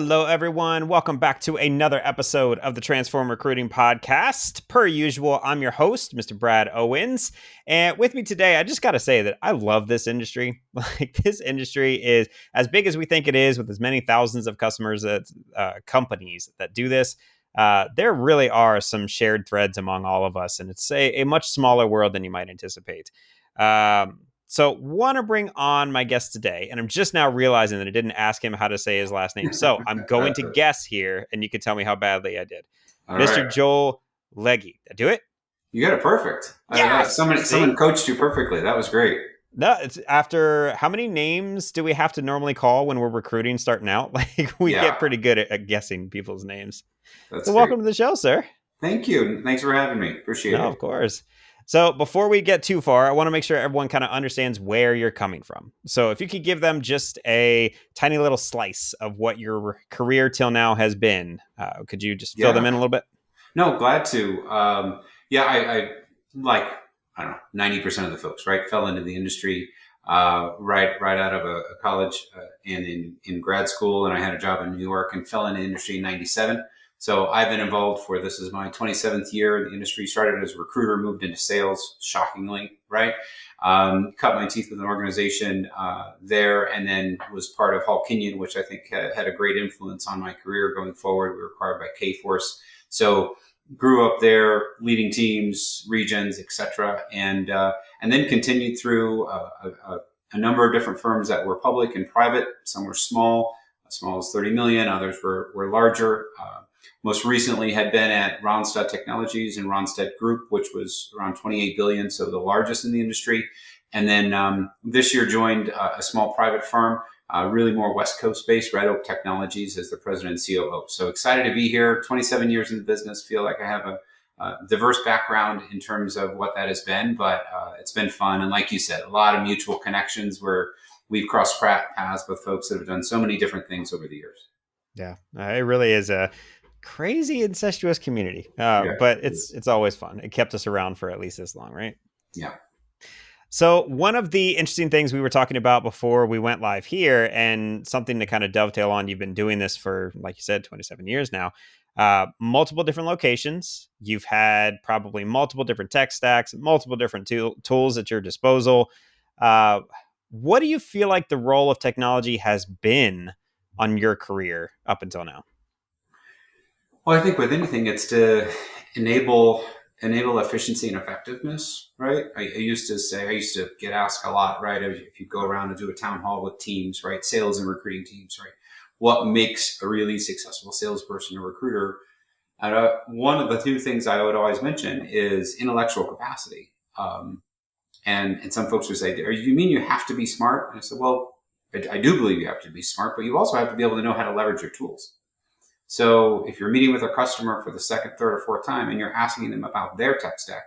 Hello, everyone. Welcome back to another episode of the Transform Recruiting Podcast. Per usual, I'm your host, Mr. Brad Owens. And with me today, I just got to say that I love this industry. Like, this industry is as big as we think it is, with as many thousands of customers, companies that do this. There really are some shared threads among all of us, and it's a much smaller world than you might anticipate. So want to bring on my guest today, and I'm just now realizing that I didn't ask him how to say his last name. So I'm going to guess here, and you can tell me how badly I did. All Mr. right. Joel Legge. Did I do it? You got it perfect. Yes! Someone See? coached you perfectly. That was great. No, it's after how many names do we have to normally call when we're recruiting starting out? Like, we Yeah, get pretty good at guessing people's names. that's So great. welcome to the show, sir. Thank you. Thanks for having me. Appreciate No, it. of course. So before we get too far, I want to make sure everyone kind of understands where you're coming from. So if you could give them just a tiny little slice of what your career till now has been, could you just fill them Yeah. in a little bit? No, glad to. Yeah, I like, I don't know, 90% of the folks, right, fell into the industry right out of a college and in grad school. And I had a job in New York and fell into the industry in 97. So I've been involved this is my 27th year in the industry. Started as a recruiter, moved into sales, shockingly, right? Cut my teeth with an organization there, and then was part of Hall Kenyon, which I think had a great influence on my career going forward. We were acquired by K-Force. So grew up there, leading teams, regions, etc., and then continued through a number of different firms that were public and private. Some were small as 30 million. Others were larger. Most recently had been at Ronstadt Technologies and Ronstadt Group, which was around 28 billion, so the largest in the industry. And then this year joined a small private firm, really more West Coast based, Red Oak Technologies, as the president and COO. So excited to be here. 27 years in the business. Feel like I have a diverse background in terms of what that has been, but it's been fun. And like you said, a lot of mutual connections where we've crossed paths with folks that have done so many different things over the years. Yeah, it really is a crazy incestuous community, Yeah, but it it's is. it's always fun. It kept us around for at least this long, right? Yeah. So one of the interesting things we were talking about before we went live here, and something to kind of dovetail on, you've been doing this for, like you said, 27 years now, multiple different locations. You've had probably multiple different tech stacks, multiple different tools at your disposal. Uh, what do you feel like the role of technology has been on your career up until now? Well, I think with anything, it's to enable efficiency and effectiveness, right? I used to get asked a lot, right? If you go around and do a town hall with teams, right? Sales and recruiting teams, right? What makes a really successful salesperson or recruiter? And one of the two things I would always mention is intellectual capacity. And some folks would say, "Do you mean you have to be smart?" And I said, "Well, I do believe you have to be smart, but you also have to be able to know how to leverage your tools." So if you're meeting with a customer for the second, third, or fourth time and you're asking them about their tech stack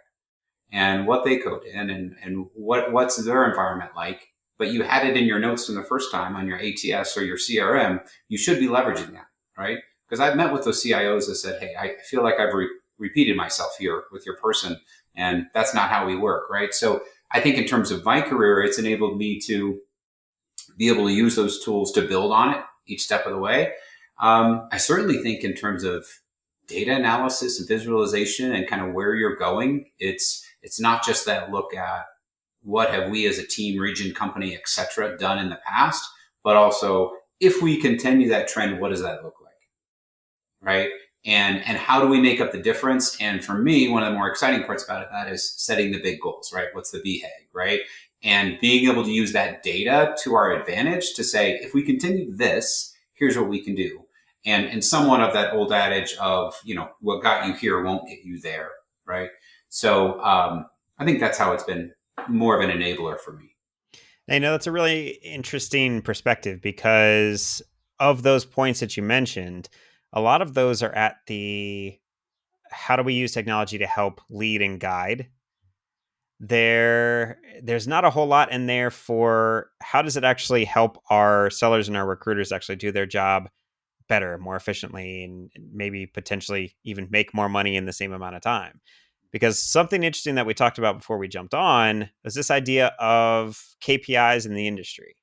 and what they code in and what's their environment like, but you had it in your notes from the first time on your ATS or your CRM, you should be leveraging that, right? Because I've met with those CIOs that said, "Hey, I feel like I've repeated myself here with your person, and that's not how we work," right? So I think in terms of my career, it's enabled me to be able to use those tools to build on it each step of the way. I certainly think in terms of data analysis and visualization and kind of where you're going, it's not just that look at what have we as a team, region, company, et cetera, done in the past, but also if we continue that trend, what does that look like, right? And how do we make up the difference? And for me, one of the more exciting parts about that is setting the big goals, right? What's the BHAG, right? And being able to use that data to our advantage to say, if we continue this, here's what we can do. And somewhat of that old adage of, what got you here won't get you there, right? So I think that's how it's been more of an enabler for me. I know that's a really interesting perspective, because of those points that you mentioned, a lot of those are at the how do we use technology to help lead and guide. There's not a whole lot in there for how does it actually help our sellers and our recruiters actually do their job better, more efficiently, and maybe potentially even make more money in the same amount of time. Because something interesting that we talked about before we jumped on is this idea of KPIs in the industry.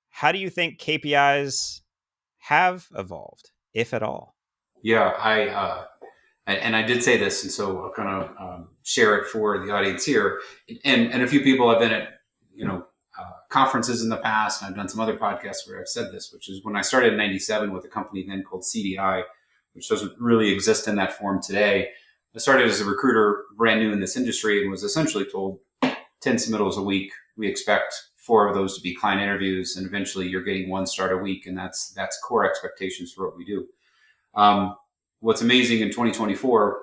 How do you think KPIs have evolved, if at all? Yeah, I did say this, and so I'll kind of share it for the audience here. And a few people have been at, conferences in the past, and I've done some other podcasts where I've said this, which is when I started in '97 with a company then called CDI, which doesn't really exist in that form today. I started as a recruiter, brand new in this industry, and was essentially told 10 submittals a week. We expect 4 of those to be client interviews, and eventually you're getting 1 start a week, and that's core expectations for what we do. What's amazing in 2024,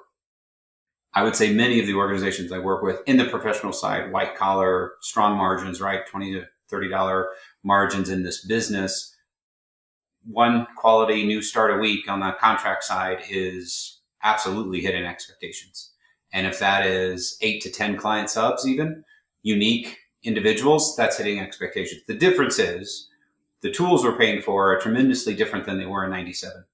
I would say many of the organizations I work with in the professional side, white collar, strong margins, right? $20 to $30 margins in this business. 1 quality new start a week on the contract side is absolutely hitting expectations. And if that is 8 to 10 client subs, even unique individuals, that's hitting expectations. The difference is the tools we're paying for are tremendously different than they were in '97.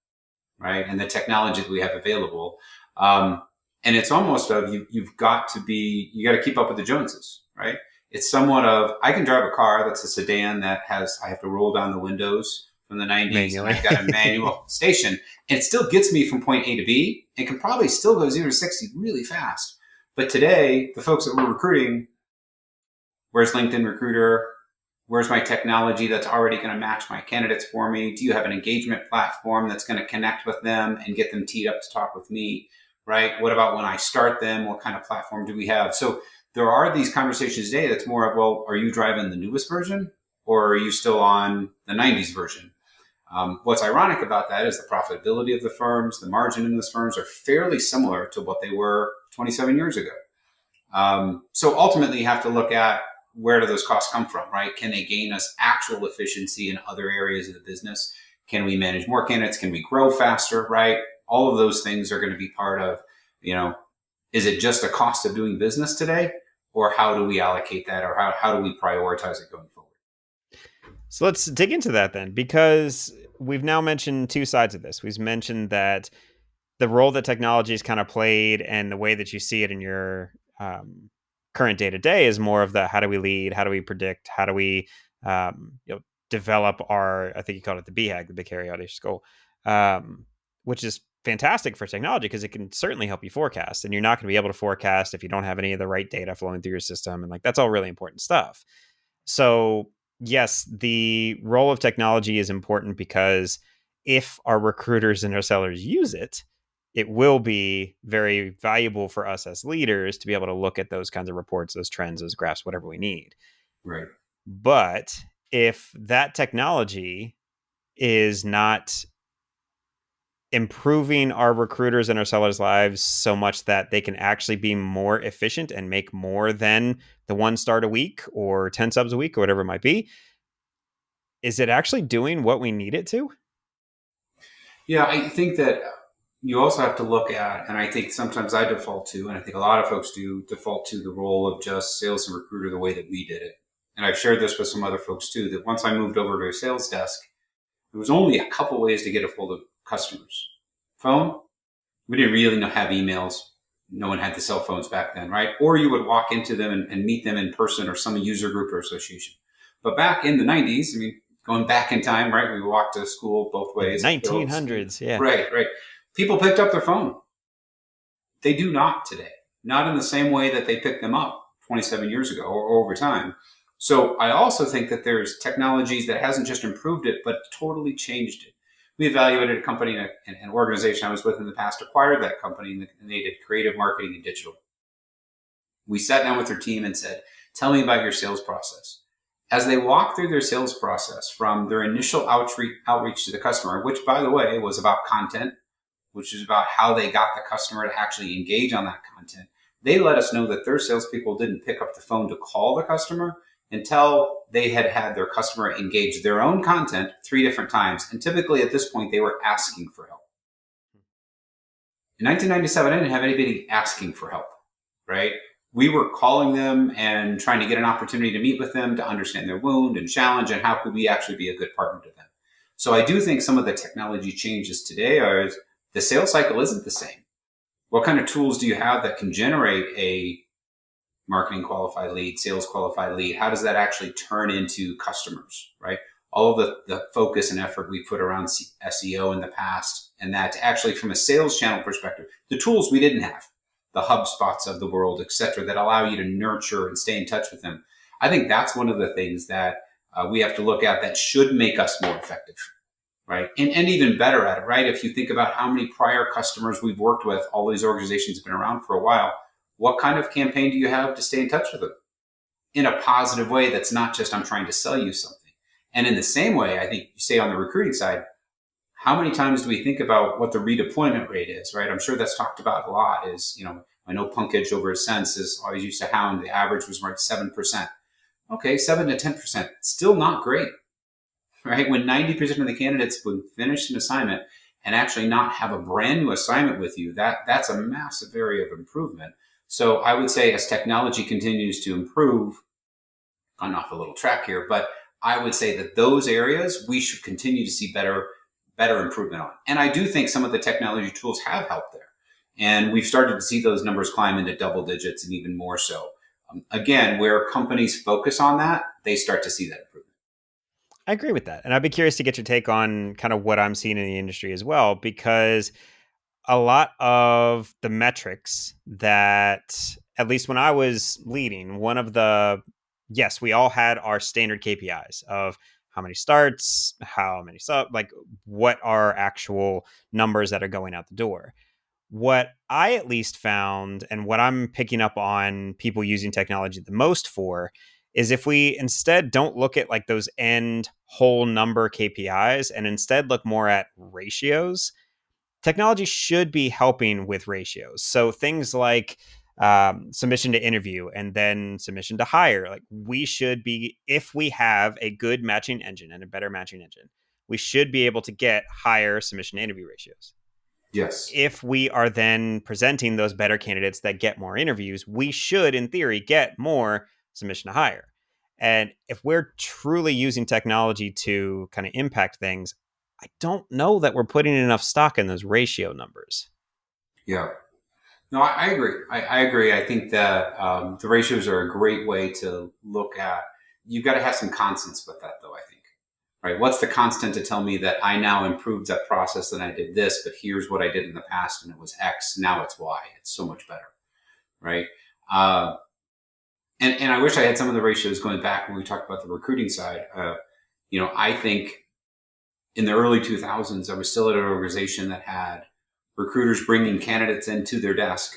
Right? And the technology that we have available. And it's almost of you got to keep up with the Joneses, right? It's somewhat of, I can drive a car that's a sedan that I have to roll down the windows from the '90s, Manually. and I've got a manual station, and it still gets me from point A to B, and can probably still go 0 to 60 really fast. But today, the folks that we're recruiting, where's LinkedIn Recruiter? Where's my technology that's already going to match my candidates for me? Do you have an engagement platform that's going to connect with them and get them teed up to talk with me, right? What about when I start them? What kind of platform do we have? So there are these conversations today that's more of, well, are you driving the newest version, or are you still on the '90s version? What's ironic about that is the profitability of the firms, the margin in those firms are fairly similar to what they were 27 years ago. So ultimately you have to look at, where do those costs come from, right? Can they gain us actual efficiency in other areas of the business? Can we manage more candidates? Can we grow faster, right? All of those things are going to be part of, is it just a cost of doing business today? Or how do we allocate that? Or how do we prioritize it going forward? So let's dig into that then, because we've now mentioned 2 sides of this. We've mentioned that the role that technology has kind of played and the way that you see it in your current day to day is more of the, how do we lead? How do we predict? How do we develop our, I think you called it the BHAG, the Big Hairy Audacious Goal, which is fantastic for technology because it can certainly help you forecast. And you're not going to be able to forecast if you don't have any of the right data flowing through your system. And that's all really important stuff. So yes, the role of technology is important because if our recruiters and our sellers use it, it will be very valuable for us as leaders to be able to look at those kinds of reports, those trends, those graphs, whatever we need. Right. But if that technology is not improving our recruiters and our sellers' lives so much that they can actually be more efficient and make more than the 1 start a week or 10 subs a week or whatever it might be, is it actually doing what we need it to? Yeah, I think that you also have to look at, and I think sometimes I default to, and I think a lot of folks do default to, the role of just sales and recruiter the way that we did it. And I've shared this with some other folks too, that once I moved over to a sales desk, there was only a couple ways to get a hold of customers. Phone, we didn't really have emails. No one had the cell phones back then, right? Or you would walk into them and meet them in person, or some user group or association. But back in the '90s, going back in time, right? We walked to school both ways. 1900s, yeah. Right. People picked up their phone. They do not today. Not in the same way that they picked them up 27 years ago or over time. So I also think that there's technologies that hasn't just improved it, but totally changed it. We evaluated a company, an organization I was with in the past, acquired that company, and they did creative marketing and digital. We sat down with their team and said, tell me about your sales process. As they walked through their sales process from their initial outreach to the customer, which, by the way, was about content, which is about how they got the customer to actually engage on that content, they let us know that their salespeople didn't pick up the phone to call the customer until they had their customer engage their own content 3 different times. And typically at this point, they were asking for help. In 1997, I didn't have anybody asking for help, right? We were calling them and trying to get an opportunity to meet with them to understand their wound and challenge, and how could we actually be a good partner to them. So I do think some of the technology changes today are, the sales cycle isn't the same. What kind of tools do you have that can generate a marketing qualified lead, sales qualified lead? How does that actually turn into customers, right? all of the focus and effort we put around SEO in the past, and that actually from a sales channel perspective, the tools we didn't have, the HubSpots of the world, et cetera, that allow you to nurture and stay in touch with them. I think that's one of the things that we have to look at that should make us more effective, right? And even better at it, right? If you think about how many prior customers we've worked with, all these organizations have been around for a while. What kind of campaign do you have to stay in touch with them in a positive way that's not just I'm trying to sell you something? And in the same way, I think you say on the recruiting side, how many times do we think about what the redeployment rate is, right? I'm sure that's talked about a lot is, I know Punkage over his sense is always used to hound. The average was right 7%. Okay, 7 to 10%, still not great, right? When 90% of the candidates would finish an assignment and actually not have a brand new assignment with you, that's a massive area of improvement. So I would say as technology continues to improve, I'm off a little track here, but I would say that those areas we should continue to see better improvement on. And I do think some of the technology tools have helped there. And we've started to see those numbers climb into double digits and even more so. Again, where companies focus on that, they start to see that improvement. I agree with that. And I'd be curious to get your take on kind of what I'm seeing in the industry as well, because a lot of the metrics that, at least when I was leading, yes, we all had our standard KPIs of how many starts, how many like what are actual numbers that are going out the door. What I at least found, and what I'm picking up on people using technology the most for, is if we instead don't look at like those end whole number KPIs and instead look more at ratios. Technology should be helping with ratios. So things like submission to interview and then submission to hire. Like we should be, if we have a good matching engine and a better matching engine, we should be able to get higher submission to interview ratios. Yes. If we are then presenting those better candidates that get more interviews, we should, in theory, get more submission to hire. And if we're truly using technology to kind of impact things, I don't know that we're putting enough stock in those ratio numbers. Yeah. No, I agree. I agree. I think that the ratios are a great way to look at. You've got to have some constants with that, though, I think. Right? What's the constant to tell me that I now improved that process and I did this, but here's what I did in the past and it was X, now it's Y. It's so much better, right? And I wish I had some of the ratios going back when we talked about the recruiting side. I think in the early 2000s, I was still at an organization that had recruiters bringing candidates into their desk,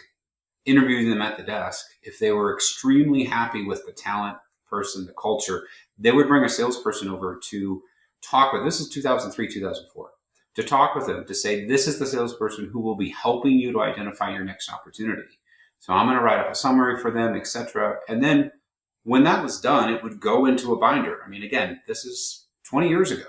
interviewing them at the desk. If they were extremely happy with the talent, person, the culture, they would bring a salesperson over to talk with. This is 2003, 2004. To talk with them, to say, this is the salesperson who will be helping you to identify your next opportunity. So I'm going to write up a summary for them, etc. And then when that was done, it would go into a binder. I mean, again, this is 20 years ago.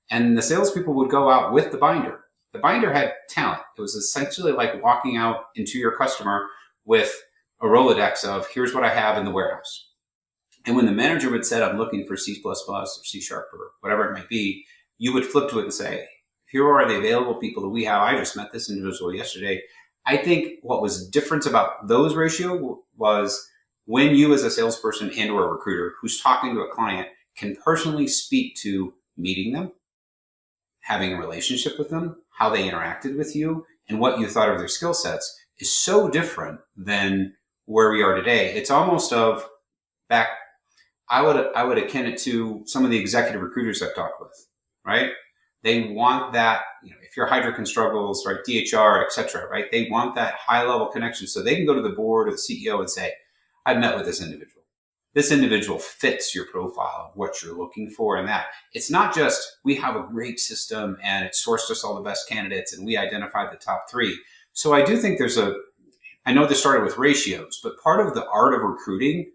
And the salespeople would go out with the binder. The binder had talent. It was essentially like walking out into your customer with a Rolodex of here's what I have in the warehouse. And when the manager would say, I'm looking for C++ or C# or whatever it might be, you would flip to it and say, here are the available people that we have. I just met this individual yesterday. I think what was different about those ratio was when you as a salesperson and or a recruiter who's talking to a client can personally speak to meeting them, having a relationship with them, how they interacted with you, and what you thought of their skill sets is so different than where we are today. It's almost of back, I would akin it to some of the executive recruiters I've talked with, right? They want that, if you're Hydrogen Struggles, right, DHR, et cetera, right? They want that high level connection so they can go to the board or the CEO and say, I met with this individual. This individual fits your profile of what you're looking for and that. It's not just we have a great system and it sourced us all the best candidates and we identified the top 3. So I do think I know this started with ratios, but part of the art of recruiting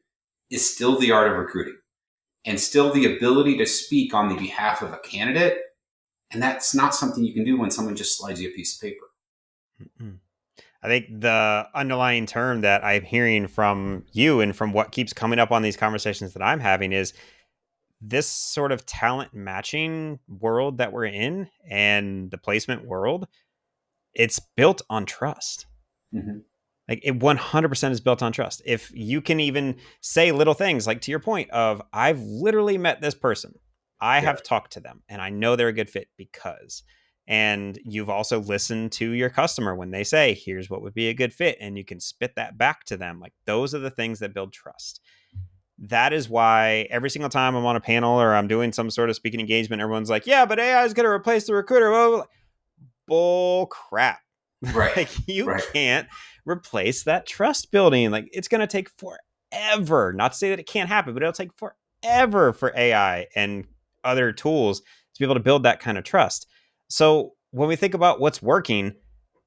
is still the art of recruiting and still the ability to speak on the behalf of a candidate. And that's not something you can do when someone just slides you a piece of paper. Mm-hmm. I think the underlying term that I'm hearing from you and from what keeps coming up on these conversations that I'm having is this sort of talent matching world that we're in and the placement world. It's built on trust. Mm-hmm. Like it 100% is built on trust. If you can even say little things like to your point of, I've literally met this person. I Yeah. have talked to them and I know they're a good fit because, and you've also listened to your customer when they say, here's what would be a good fit. And you can spit that back to them. Like those are the things that build trust. That is why every single time I'm on a panel or I'm doing some sort of speaking engagement, everyone's like, yeah, but AI is going to replace the recruiter. Blah, blah, blah. Bull crap. Right. Like you Right. can't replace that trust building. Like it's going to take forever. Not to say that it can't happen, but it'll take forever for AI and other tools to be able to build that kind of trust. So when we think about what's working,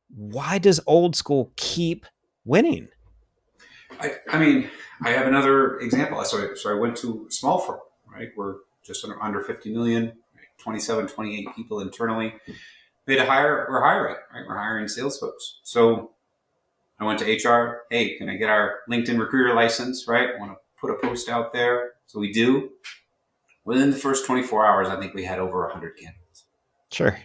why does old school keep winning? I mean, I have another example. So I went to a small firm, right? We're just under 50 million, right? 27, 28 people internally. We had to hire, we're hiring, right? We're hiring sales folks. So I went to HR. Hey, can I get our LinkedIn recruiter license, right? I want to put a post out there. So we do. Within the first 24 hours, I think we had over 100 candidates. Sure.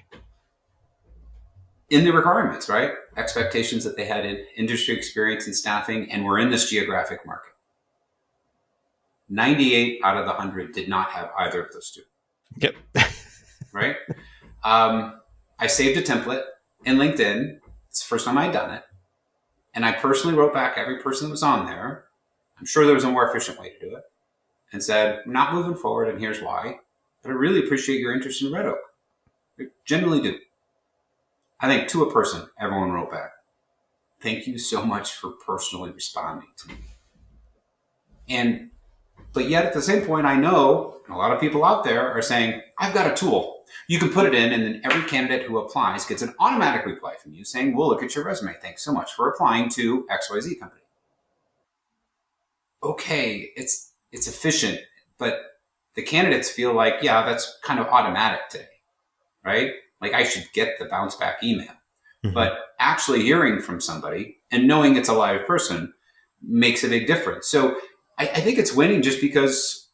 In the requirements, right? Expectations that they had in industry experience and staffing, and we're in this geographic market. 98 out of the 100 did not have either of those two. Yep. Right? I saved a template in LinkedIn. It's the first time I'd done it. And I personally wrote back every person that was on there. I'm sure there was a more efficient way to do it. And said, I'm not moving forward, and here's why. But I really appreciate your interest in Red Oak. I genuinely do. I think to a person, everyone wrote back, thank you so much for personally responding to me. But yet at the same point, I know a lot of people out there are saying, I've got a tool. You can put it in, and then every candidate who applies gets an automatic reply from you saying, we'll look at your resume. Thanks so much for applying to XYZ company. Okay, it's efficient, but the candidates feel like, yeah, that's kind of automatic today, right? Like I should get the bounce back email. Mm-hmm. But actually hearing from somebody and knowing it's a live person makes a big difference. So I think it's winning just because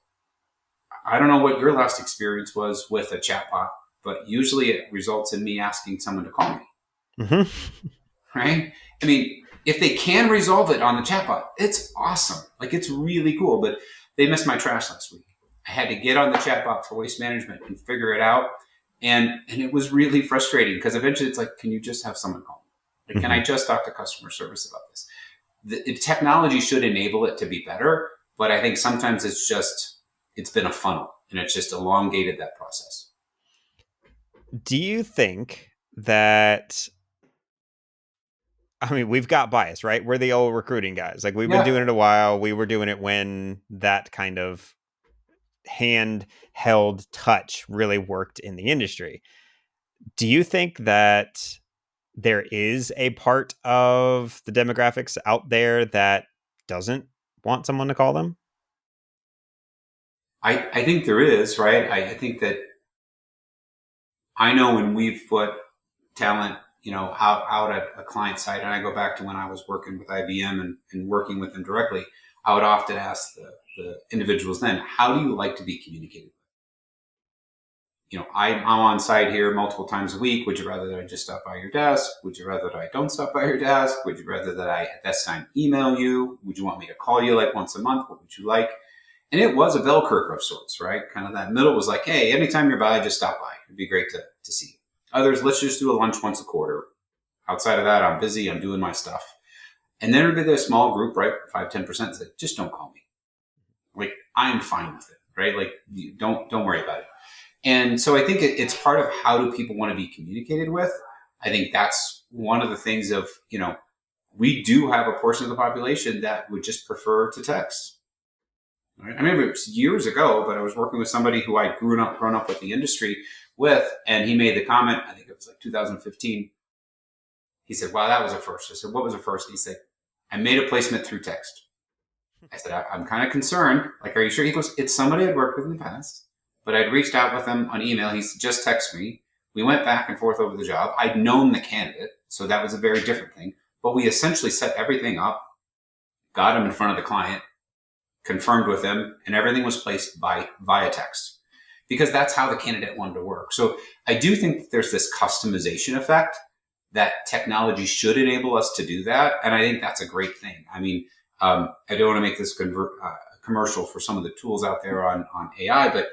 I don't know what your last experience was with a chatbot, but usually it results in me asking someone to call me. Mm-hmm. Right? I mean, if they can resolve it on the chatbot, it's awesome. Like it's really cool, but they missed my trash last week. I had to get on the chatbot for waste management and figure it out. And it was really frustrating because eventually it's like, can you just have someone call me? Like, can I just talk to customer service about this? The technology should enable it to be better, but I think sometimes it's been a funnel and it's just elongated that process. Do you think that, I mean, we've got bias, right? We're the old recruiting guys. Like we've been doing it a while. We were doing it when that kind of handheld touch really worked in the industry. Do you think that there is a part of the demographics out there that doesn't want someone to call them? I think there is, right? I think that I know when we've put talent, out at a client site, and I go back to when I was working with IBM and working with them directly, I would often ask the individuals then, how do you like to be communicated with? I'm on site here multiple times a week. Would you rather that I just stop by your desk? Would you rather that I don't stop by your desk? Would you rather that I at this time email you? Would you want me to call you like once a month? What would you like? And it was a bell curve of sorts, right? Kind of that middle was like, hey, anytime you're by, just stop by. It'd be great to see you. Others, let's just do a lunch once a quarter. Outside of that, I'm busy. I'm doing my stuff. And then there'd be a small group, right? 5-10% that just don't call me. Like I'm fine with it, right? Like don't worry about it. And so I think it's part of how do people want to be communicated with. I think that's one of the things of, we do have a portion of the population that would just prefer to text. Right? I remember it was years ago, but I was working with somebody who I'd grown up with the industry with, and he made the comment, I think it was like 2015. He said, wow, that was a first. I said, what was a first? He said, I made a placement through text. I said, I'm kind of concerned. Like, are you sure? He goes, it's somebody I'd worked with in the past. But I'd reached out with him on email. He said, just text me. We went back and forth over the job. I'd known the candidate, so that was a very different thing. But we essentially set everything up, got him in front of the client, confirmed with him, and everything was placed via text. Because that's how the candidate wanted to work. So I do think that there's this customization effect that technology should enable us to do that. And I think that's a great thing. I mean, I don't want to make this commercial for some of the tools out there on AI, but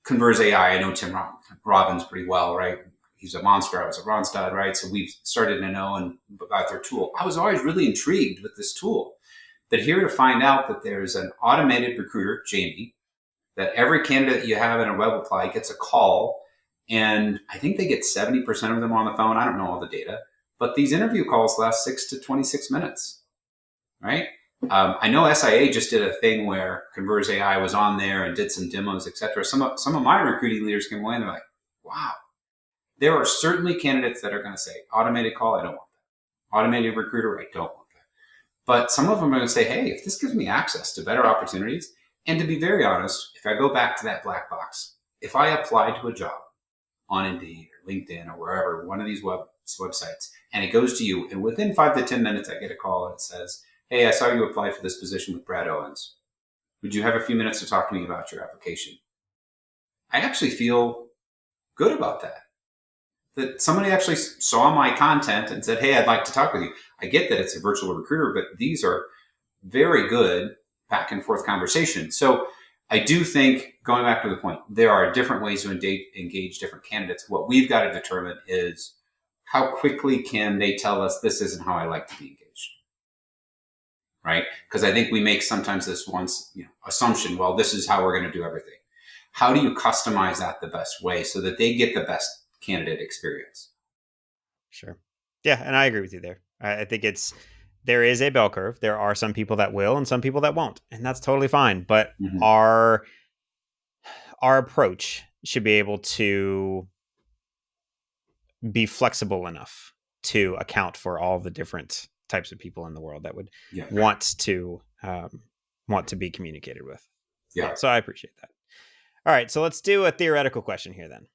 Converse AI, I know Tim Robbins pretty well, right? He's a monster. I was at Ronstadt, right? So we've started to know about their tool. I was always really intrigued with this tool. But here to find out that there's an automated recruiter, Jamie, that every candidate you have in a web apply gets a call. And I think they get 70% of them on the phone. I don't know all the data, but these interview calls last 6 to 26 minutes, right? I know SIA just did a thing where Converse AI was on there and did some demos, et cetera. Some of my recruiting leaders came away and they're like, wow, there are certainly candidates that are going to say, automated call, I don't want that. Automated recruiter, I don't want that. But some of them are going to say, hey, if this gives me access to better opportunities, and to be very honest, if I go back to that black box, if I apply to a job on Indeed or LinkedIn or wherever, one of these websites, and it goes to you, and within 5 to 10 minutes, I get a call and it says, hey, I saw you apply for this position with Brad Owens. Would you have a few minutes to talk to me about your application? I actually feel good about that. That somebody actually saw my content and said, hey, I'd like to talk with you. I get that it's a virtual recruiter, but these are very good back and forth conversations. So I do think, going back to the point, there are different ways to engage different candidates. What we've got to determine is how quickly can they tell us this isn't how I like to be engaged. Right? Because I think we make sometimes this assumption, well, this is how we're going to do everything. How do you customize that the best way so that they get the best candidate experience? Sure. Yeah, and I agree with you there. I think there is a bell curve. There are some people that will and some people that won't, and that's totally fine. But our approach should be able to be flexible enough to account for all the different types of people in the world that would want to be communicated with. Yeah. So I appreciate that. All right. So let's do a theoretical question here then.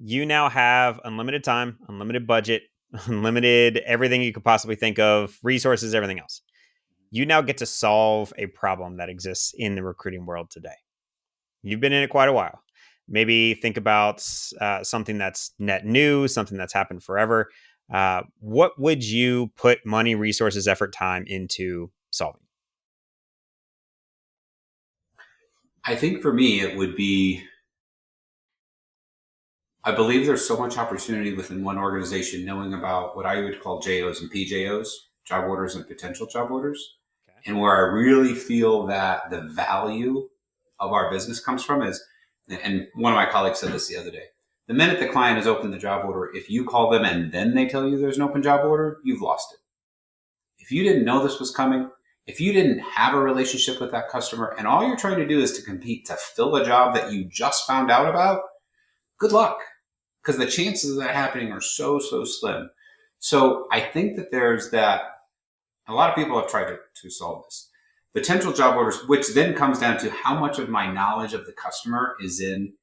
You now have unlimited time, unlimited budget, unlimited everything you could possibly think of, resources, everything else. You now get to solve a problem that exists in the recruiting world today. You've been in it quite a while. Maybe think about something that's net new, something that's happened forever. What would you put money, resources, effort, time into solving? I think for me, it would be, I believe there's so much opportunity within one organization knowing about what I would call JOs and PJOs, job orders and potential job orders. Okay. And where I really feel that the value of our business comes from is, and one of my colleagues said this the other day, the minute the client has opened the job order, if you call them and then they tell you there's an open job order, you've lost it. If you didn't know this was coming, if you didn't have a relationship with that customer and all you're trying to do is to compete to fill a job that you just found out about, good luck. Because the chances of that happening are so slim. So I think that there's that, a lot of people have tried to solve this. Potential job orders, which then comes down to how much of my knowledge of the customer is in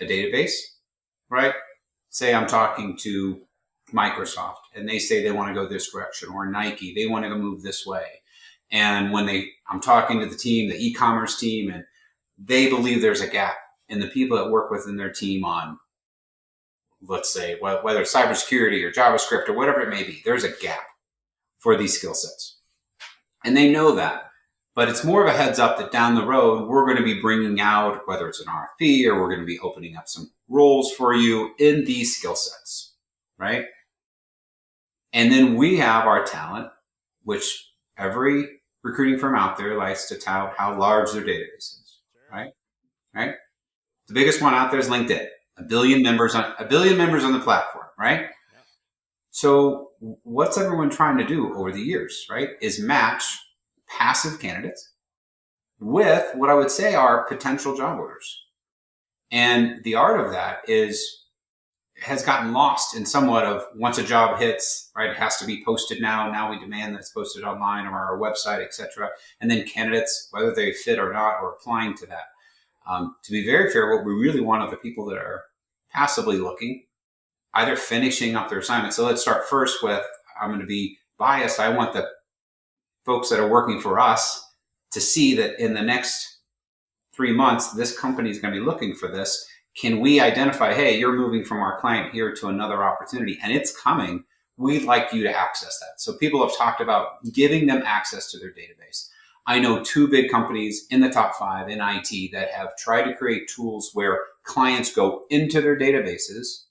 a database, right? Say I'm talking to Microsoft and they say they want to go this direction, or Nike, they want to move this way. And when I'm talking to the team, the e-commerce team, and they believe there's a gap in the people that work within their team on, let's say, whether it's cybersecurity or JavaScript or whatever it may be, there's a gap for these skill sets. And they know that. But it's more of a heads up that down the road, we're going to be bringing out, whether it's an RFP or we're going to be opening up some roles for you in these skill sets, right? And then we have our talent, which every recruiting firm out there likes to tout how large their database is, right? Right? The biggest one out there is LinkedIn. 1 billion members on the platform, right? Yeah. So what's everyone trying to do over the years, right? Is match passive candidates with what I would say are potential job orders. And the art of that has gotten lost in somewhat of, once a job hits, right, it has to be posted now. Now we demand that it's posted online or our website, et cetera. And then candidates, whether they fit or not, are applying to that. To be very fair, what we really want are the people that are passively looking, either finishing up their assignment. So let's start first with, I'm going to be biased. I want the folks that are working for us to see that in the next 3 months, this company is going to be looking for this. Can we identify, hey, you're moving from our client here to another opportunity and it's coming. We'd like you to access that. So people have talked about giving them access to their database. I know two big companies in the top 5 in IT that have tried to create tools where clients go into their databases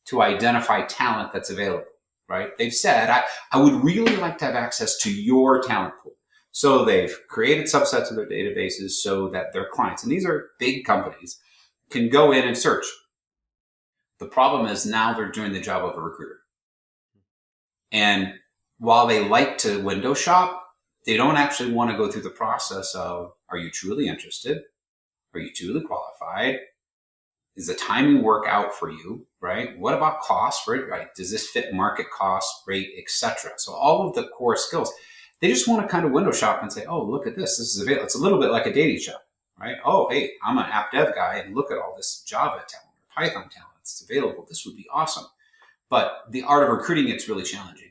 to identify talent that's available, right? They've said, I would really like to have access to your talent pool. So they've created subsets of their databases so that their clients, and these are big companies, can go in and search. The problem is now they're doing the job of a recruiter. And while they like to window shop, they don't actually want to go through the process of, are you truly interested? Are you truly qualified? Is the timing work out for you, right? What about cost, right? Does this fit market cost, rate, etc.? So all of the core skills, they just want to kind of window shop and say, oh, look at this. This is available. It's a little bit like a dating show, right? Oh, hey, I'm an app dev guy and look at all this Java talent or Python talent that's available. This would be awesome. But the art of recruiting, it's really challenging.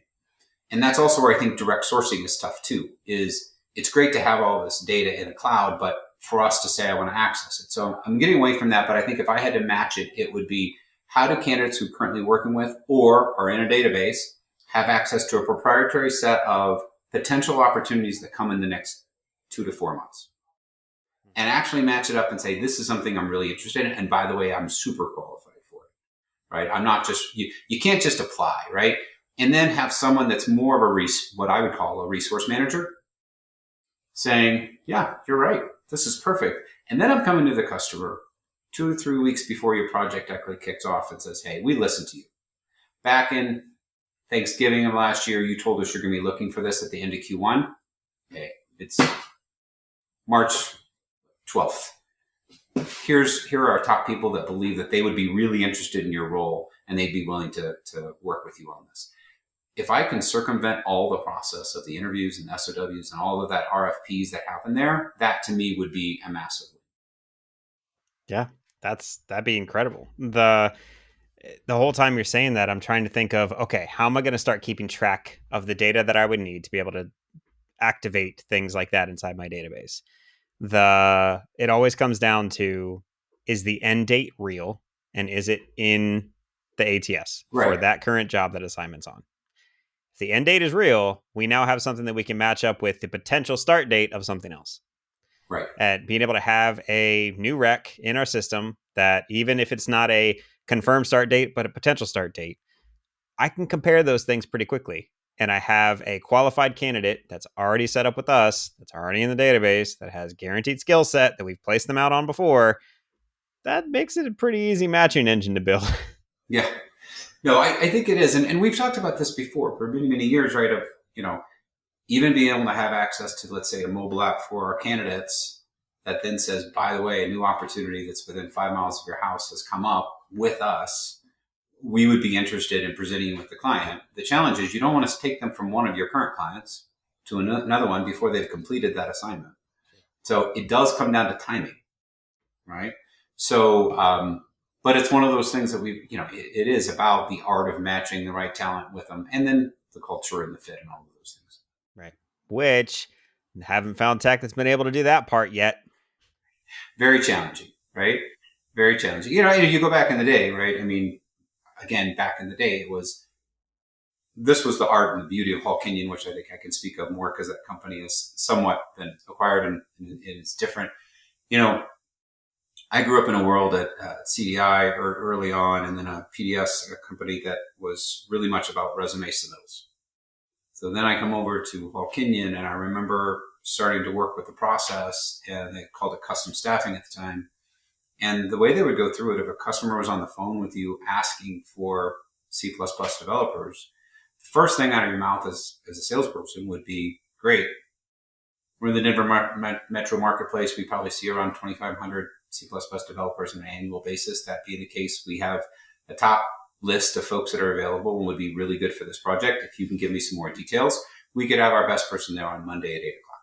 And that's also where I think direct sourcing is tough too, is it's great to have all this data in the cloud, but for us to say, I want to access it. So I'm getting away from that, but I think if I had to match it, it would be, how do candidates who are currently working with or are in a database have access to a proprietary set of potential opportunities that come in the next 2 to 4 months? And actually match it up and say, this is something I'm really interested in. And by the way, I'm super qualified for it, right? I'm not just, you can't just apply, right? And then have someone that's more of a, what I would call a resource manager saying, yeah, you're right. This is perfect. And then I'm coming to the customer 2 or 3 weeks before your project actually kicks off and says, hey, we listened to you. Back in Thanksgiving of last year, you told us you're going to be looking for this at the end of Q1. Okay, it's March 12th. Here are our top people that believe that they would be really interested in your role and they'd be willing to work with you on this. If I can circumvent all the process of the interviews and SOWs and all of that RFPs that happen there, that to me would be a massive win. Yeah, that'd be incredible. The whole time you're saying that, I'm trying to think of, okay, how am I going to start keeping track of the data that I would need to be able to activate things like that inside my database? It always comes down to, is the end date real and is it in the ATS for that current job that assignment's on? If the end date is real, we now have something that we can match up with the potential start date of something else. Right. And being able to have a new rec in our system that, even if it's not a confirmed start date, but a potential start date, I can compare those things pretty quickly. And I have a qualified candidate that's already set up with us, that's already in the database, that has guaranteed skill set that we've placed them out on before. That makes it a pretty easy matching engine to build. Yeah. No, I think it is. And we've talked about this before for many, many years, right? Of, even being able to have access to, let's say, a mobile app for our candidates that then says, by the way, a new opportunity that's within 5 miles of your house has come up with us. We would be interested in presenting you with the client. The challenge is you don't want to take them from one of your current clients to another one before they've completed that assignment. So it does come down to timing, right? So, but it's one of those things that it is about the art of matching the right talent with them, and then the culture and the fit and all of those things. Right. Which, haven't found tech that's been able to do that part yet. Very challenging, right? Very challenging. If you go back in the day, right? I mean, again, back in the day, this was the art and the beauty of Hall Kenyon, which I think I can speak of more because that company has somewhat been acquired and it's different. I grew up in a world at CDI early on, and then a PDS, a company that was really much about resume submittals. So then I come over to Hall Kenyon, and I remember starting to work with the process, and they called it custom staffing at the time. And the way they would go through it, if a customer was on the phone with you asking for C++ developers, the first thing out of your mouth as a salesperson would be, great. We're in the Denver metro marketplace. We probably see around 2,500 C++ developers on an annual basis. That being the case, we have a top list of folks that are available and would be really good for this project. If you can give me some more details, we could have our best person there on Monday at 8 o'clock.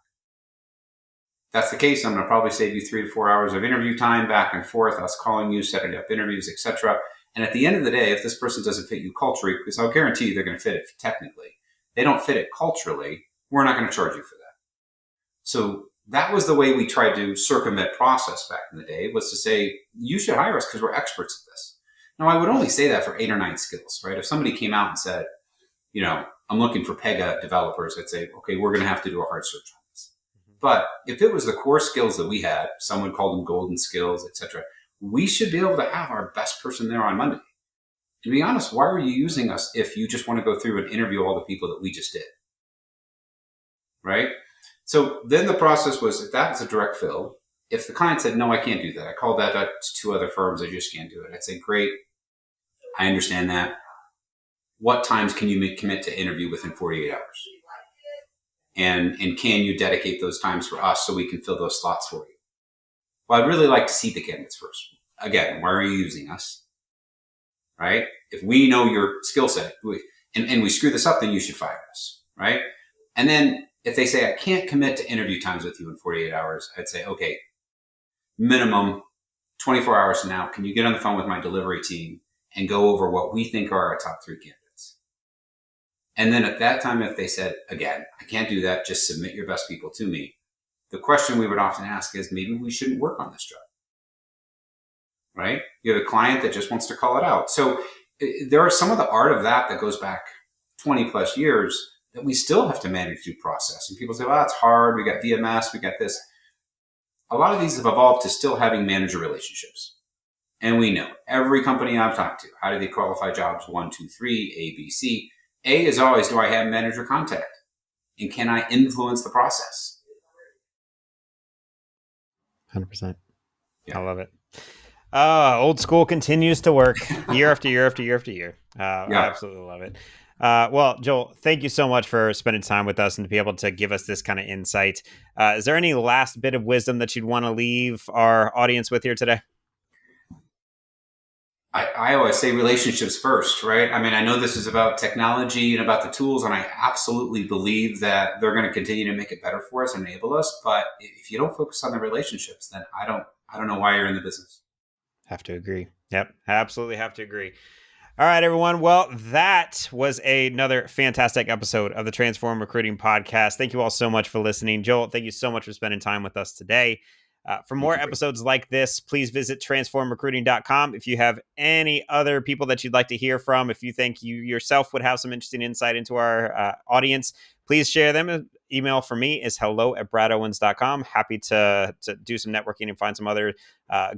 If that's the case, I'm going to probably save you 3 to 4 hours of interview time back and forth, us calling you, setting up interviews, etc. And at the end of the day, if this person doesn't fit you culturally, because I'll guarantee you they're going to fit it technically, they don't fit it culturally, we're not going to charge you for that. So that was the way we tried to circumvent process back in the day, was to say, you should hire us because we're experts at this. Now, I would only say that for 8 or 9 skills, right? If somebody came out and said, I'm looking for Pega developers, I'd say, okay, we're going to have to do a hard search on this. But if it was the core skills that we had, someone called them golden skills, etc., we should be able to have our best person there on Monday. To be honest, why are you using us if you just want to go through and interview all the people that we just did? Right? So then the process was, if that was a direct fill, if the client said, no, I can't do that, I called that out to 2 other firms, I just can't do it. I'd say, great, I understand that. What times can you commit to interview within 48 hours? And can you dedicate those times for us so we can fill those slots for you? Well, I'd really like to see the candidates first. Again, why are you using us? Right? If we know your skill set and we screw this up, then you should fire us. Right? And then if they say, I can't commit to interview times with you in 48 hours, I'd say, okay, minimum 24 hours from now, can you get on the phone with my delivery team and go over what we think are our top 3 candidates? And then at that time, if they said, again, I can't do that, just submit your best people to me, the question we would often ask is, maybe we shouldn't work on this job. Right? You have a client that just wants to call it out. So there are some of the art of that goes back 20 plus years that we still have to manage through process. And people say, well, that's hard. We got VMS, we got this. A lot of these have evolved to still having manager relationships. And we know every company I've talked to, how do they qualify jobs? 1, 2, 3, A, B, C. A is always, do I have manager contact? And can I influence the process? 100%. Yeah. I love it. Old school continues to work year after year after year after year. I absolutely love it. Well, Joel, thank you so much for spending time with us and to be able to give us this kind of insight. Is there any last bit of wisdom that you'd want to leave our audience with here today? I always say relationships first, right? I mean, I know this is about technology and about the tools, and I absolutely believe that they're going to continue to make it better for us, enable us. But if you don't focus on the relationships, then I don't know why you're in the business. Have to agree. Yep, absolutely have to agree. All right, everyone. Well, that was another fantastic episode of the Transform Recruiting Podcast. Thank you all so much for listening. Joel, thank you so much for spending time with us today. For more episodes like this, please visit transformrecruiting.com. If you have any other people that you'd like to hear from, if you think you yourself would have some interesting insight into our audience, please share them. Email for me is hello@bradowens.com. Happy to do some networking and find some other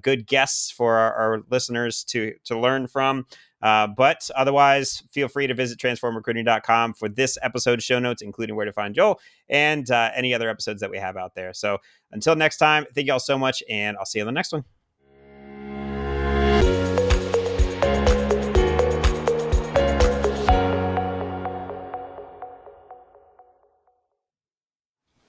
good guests for our listeners to learn from. But otherwise, feel free to visit transformrecruiting.com for this episode's show notes, including where to find Joel and any other episodes that we have out there. So until next time, thank you all so much, and I'll see you on the next one.